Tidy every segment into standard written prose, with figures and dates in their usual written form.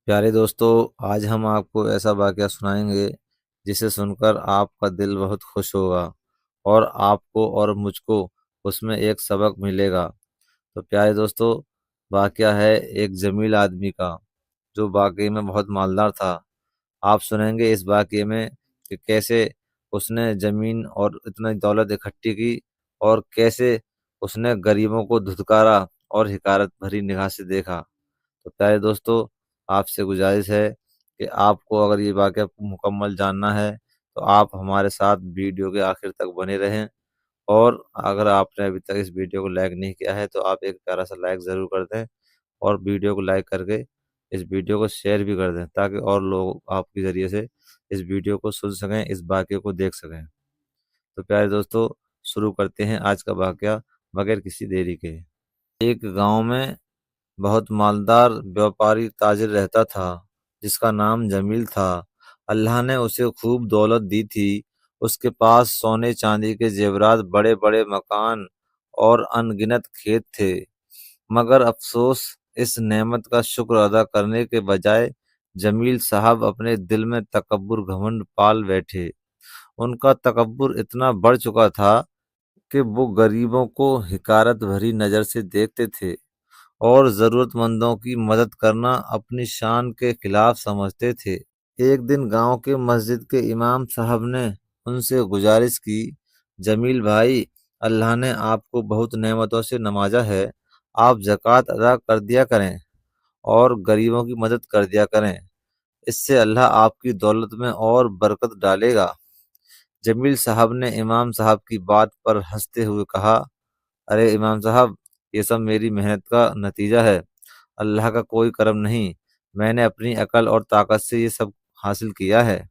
پیارے دوستو، آج ہم آپ کو ایسا واقعہ سنائیں گے جسے سن کر آپ کا دل بہت خوش ہوگا اور آپ کو اور مجھ کو اس میں ایک سبق ملے گا۔ تو پیارے دوستو، واقعہ ہے ایک جمیل آدمی کا جو واقعی میں بہت مالدار تھا۔ آپ سنیں گے اس واقعے میں کہ کیسے اس نے زمین اور اتنی دولت اکٹھی کی اور کیسے اس نے غریبوں کو دھتکارا اور حقارت بھری نگاہ سے دیکھا۔ تو پیارے دوستو، آپ سے گزارش ہے کہ آپ کو اگر یہ واقعہ مکمل جاننا ہے تو آپ ہمارے ساتھ ویڈیو کے آخر تک بنے رہیں، اور اگر آپ نے ابھی تک اس ویڈیو کو لائک نہیں کیا ہے تو آپ ایک پیارا سا لائک ضرور کر دیں، اور ویڈیو کو لائک کر کے اس ویڈیو کو شیئر بھی کر دیں تاکہ اور لوگ آپ کے ذریعے سے اس ویڈیو کو سن سکیں، اس واقعے کو دیکھ سکیں۔ تو پیارے دوستو، شروع کرتے ہیں آج کا واقعہ بغیر کسی دیری کے۔ ایک گاؤں میں بہت مالدار بیوپاری تاجر رہتا تھا جس کا نام جمیل تھا۔ اللہ نے اسے خوب دولت دی تھی۔ اس کے پاس سونے چاندی کے زیورات، بڑے بڑے مکان اور ان گنت کھیت تھے، مگر افسوس اس نعمت کا شکر ادا کرنے کے بجائے جمیل صاحب اپنے دل میں تکبر گھمنڈ پال بیٹھے۔ ان کا تکبر اتنا بڑھ چکا تھا کہ وہ غریبوں کو حقارت بھری نظر سے دیکھتے تھے اور ضرورت مندوں کی مدد کرنا اپنی شان کے خلاف سمجھتے تھے۔ ایک دن گاؤں کے مسجد کے امام صاحب نے ان سے گزارش کی، جمیل بھائی، اللہ نے آپ کو بہت نعمتوں سے نوازا ہے، آپ زکوٰۃ ادا کر دیا کریں اور غریبوں کی مدد کر دیا کریں، اس سے اللہ آپ کی دولت میں اور برکت ڈالے گا۔ جمیل صاحب نے امام صاحب کی بات پر ہنستے ہوئے کہا، ارے امام صاحب، یہ سب میری محنت کا نتیجہ ہے، اللہ کا کوئی کرم نہیں، میں نے اپنی عقل اور طاقت سے یہ سب حاصل کیا ہے۔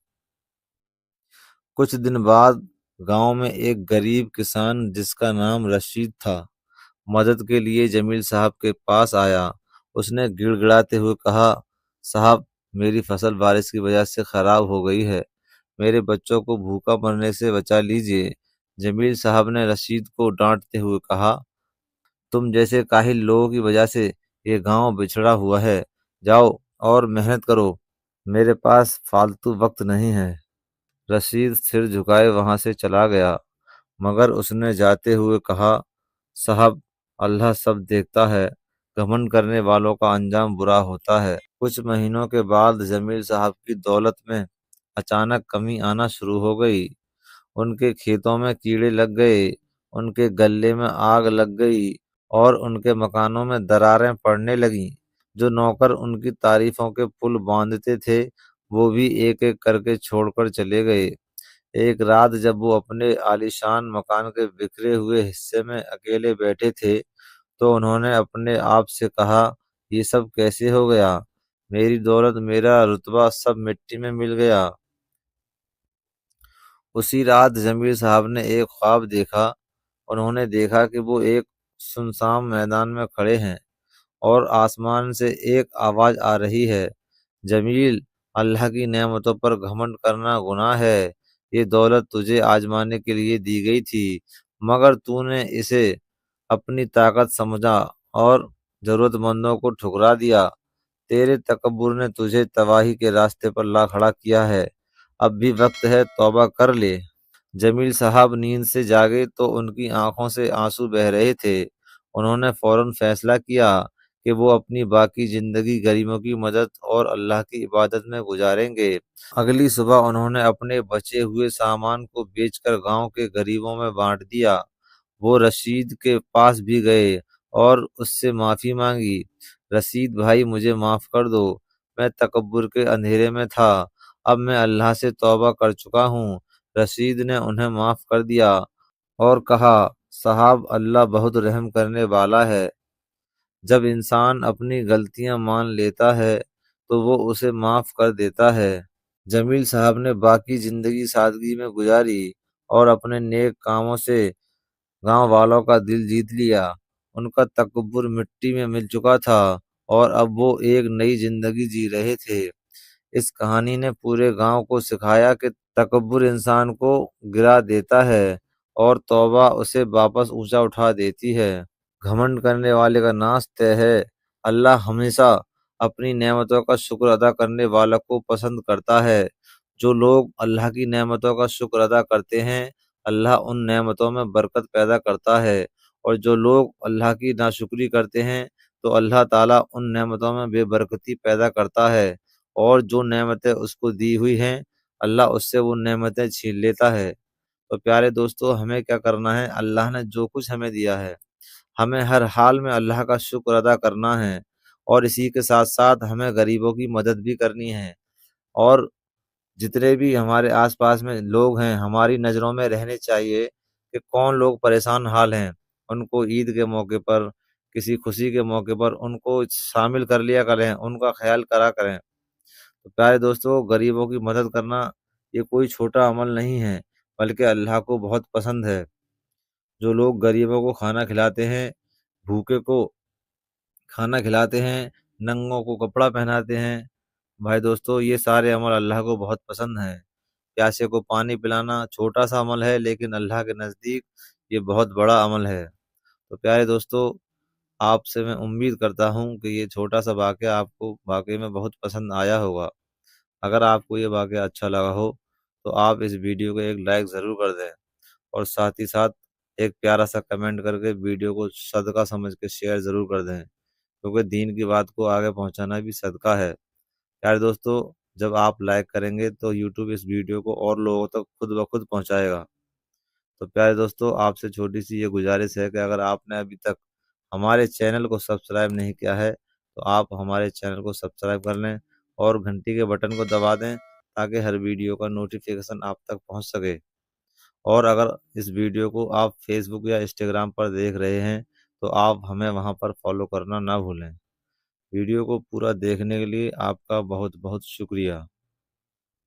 کچھ دن بعد گاؤں میں ایک غریب کسان جس کا نام رشید تھا مدد کے لیے جمیل صاحب کے پاس آیا۔ اس نے گڑ گڑاتے ہوئے کہا، صاحب، میری فصل بارش کی وجہ سے خراب ہو گئی ہے، میرے بچوں کو بھوکا مرنے سے بچا لیجیے۔ جمیل صاحب نے رشید کو ڈانٹتے ہوئے کہا، تم جیسے کاہل لوگوں کی وجہ سے یہ گاؤں بچھڑا ہوا ہے، جاؤ اور محنت کرو، میرے پاس فالتو وقت نہیں ہے۔ رشید سر جھکائے وہاں سے چلا گیا، مگر اس نے جاتے ہوئے کہا، صاحب، اللہ سب دیکھتا ہے، گھمنڈ کرنے والوں کا انجام برا ہوتا ہے۔ کچھ مہینوں کے بعد جمیل صاحب کی دولت میں اچانک کمی آنا شروع ہو گئی۔ ان کے کھیتوں میں کیڑے لگ گئے، ان کے غلے میں آگ لگ گئی اور ان کے مکانوں میں دراریں پڑنے لگیں۔ جو نوکر ان کی تعریفوں کے پل باندھتے تھے وہ بھی ایک ایک کر کے چھوڑ کر چلے گئے۔ ایک رات جب وہ اپنے عالیشان مکان کے بکھرے ہوئے حصے میں اکیلے بیٹھے تھے تو انہوں نے اپنے آپ سے کہا، یہ سب کیسے ہو گیا؟ میری دولت، میرا رتبہ سب مٹی میں مل گیا۔ اسی رات جمیل صاحب نے ایک خواب دیکھا۔ انہوں نے دیکھا کہ وہ ایک سنسان میدان میں کھڑے ہیں اور آسمان سے ایک آواز آ رہی ہے، جمیل، اللہ کی نعمتوں پر گھمنڈ کرنا گناہ ہے، یہ دولت تجھے آزمانے کے لیے دی گئی تھی، مگر تو نے اسے اپنی طاقت سمجھا اور ضرورت مندوں کو ٹھکرا دیا۔ تیرے تکبر نے تجھے تباہی کے راستے پر لا کھڑا کیا ہے، اب بھی وقت ہے، توبہ کر لے۔ جمیل صاحب نیند سے جاگے تو ان کی آنکھوں سے آنسو بہہ رہے تھے۔ انہوں نے فوراً فیصلہ کیا کہ وہ اپنی باقی زندگی غریبوں کی مدد اور اللہ کی عبادت میں گزاریں گے۔ اگلی صبح انہوں نے اپنے بچے ہوئے سامان کو بیچ کر گاؤں کے غریبوں میں بانٹ دیا۔ وہ رشید کے پاس بھی گئے اور اس سے معافی مانگی، رشید بھائی، مجھے معاف کر دو، میں تکبر کے اندھیرے میں تھا، اب میں اللہ سے توبہ کر چکا ہوں۔ رشید نے انہیں معاف کر دیا اور کہا، صاحب، اللہ بہت رحم کرنے والا ہے، جب انسان اپنی غلطیاں مان لیتا ہے تو وہ اسے معاف کر دیتا ہے۔ جمیل صاحب نے باقی زندگی سادگی میں گزاری اور اپنے نیک کاموں سے گاؤں والوں کا دل جیت لیا۔ ان کا تکبر مٹی میں مل چکا تھا اور اب وہ ایک نئی زندگی جی رہے تھے۔ اس کہانی نے پورے گاؤں کو سکھایا کہ تکبر انسان کو گرا دیتا ہے اور توبہ اسے واپس اونچا اٹھا دیتی ہے۔ گھمنڈ کرنے والے کا ناش طے ہے۔ اللہ ہمیشہ اپنی نعمتوں کا شکر ادا کرنے والوں کو پسند کرتا ہے۔ جو لوگ اللہ کی نعمتوں کا شکر ادا کرتے ہیں، اللہ ان نعمتوں میں برکت پیدا کرتا ہے، اور جو لوگ اللہ کی ناشکری کرتے ہیں تو اللہ تعالیٰ ان نعمتوں میں بے برکتی پیدا کرتا ہے، اور جو نعمتیں اس کو دی ہوئی ہیں اللہ اس سے وہ نعمتیں چھین لیتا ہے۔ تو پیارے دوستو، ہمیں کیا کرنا ہے؟ اللہ نے جو کچھ ہمیں دیا ہے ہمیں ہر حال میں اللہ کا شکر ادا کرنا ہے، اور اسی کے ساتھ ساتھ ہمیں غریبوں کی مدد بھی کرنی ہے، اور جتنے بھی ہمارے آس پاس میں لوگ ہیں ہماری نظروں میں رہنے چاہیے کہ کون لوگ پریشان حال ہیں، ان کو عید کے موقع پر، کسی خوشی کے موقع پر ان کو شامل کر لیا کریں، ان کا خیال کرا کریں۔ تو پیارے دوستو، غریبوں کی مدد کرنا یہ کوئی چھوٹا عمل نہیں ہے، بلکہ اللہ کو بہت پسند ہے۔ جو لوگ غریبوں کو کھانا کھلاتے ہیں، بھوکے کو کھانا کھلاتے ہیں، ننگوں کو کپڑا پہناتے ہیں، بھائی دوستو یہ سارے عمل اللہ کو بہت پسند ہیں۔ پیاسے کو پانی پلانا چھوٹا سا عمل ہے، لیکن اللہ کے نزدیک یہ بہت بڑا عمل ہے۔ تو پیارے دوستو، آپ سے میں امید کرتا ہوں کہ یہ چھوٹا سا واقعہ آپ کو واقعی میں بہت پسند آیا ہوگا۔ اگر آپ کو یہ واقعہ اچھا لگا ہو تو آپ اس ویڈیو کو ایک لائک ضرور کر دیں، اور ساتھ ہی ساتھ ایک پیارا سا کمنٹ کر کے ویڈیو کو صدقہ سمجھ کے شیئر ضرور کر دیں، کیونکہ دین کی بات کو آگے پہنچانا بھی صدقہ ہے۔ پیارے دوستو، جب آپ لائک کریں گے تو یوٹیوب اس ویڈیو کو اور لوگوں تک خود بخود پہنچائے گا۔ تو پیارے دوستو، آپ سے چھوٹی سی یہ گزارش ہے کہ اگر آپ نے ابھی تک ہمارے چینل کو سبسکرائب نہیں کیا ہے تو آپ ہمارے چینل کو سبسکرائب کر لیں، اور گھنٹی کے بٹن کو دبا دیں تاکہ ہر ویڈیو کا نوٹیفیکیشن آپ تک پہنچ سکے۔ اور اگر اس ویڈیو کو آپ فیس بک یا انسٹاگرام پر دیکھ رہے ہیں تو آپ ہمیں وہاں پر فالو کرنا نہ بھولیں۔ ویڈیو کو پورا دیکھنے کے لیے آپ کا بہت بہت شکریہ۔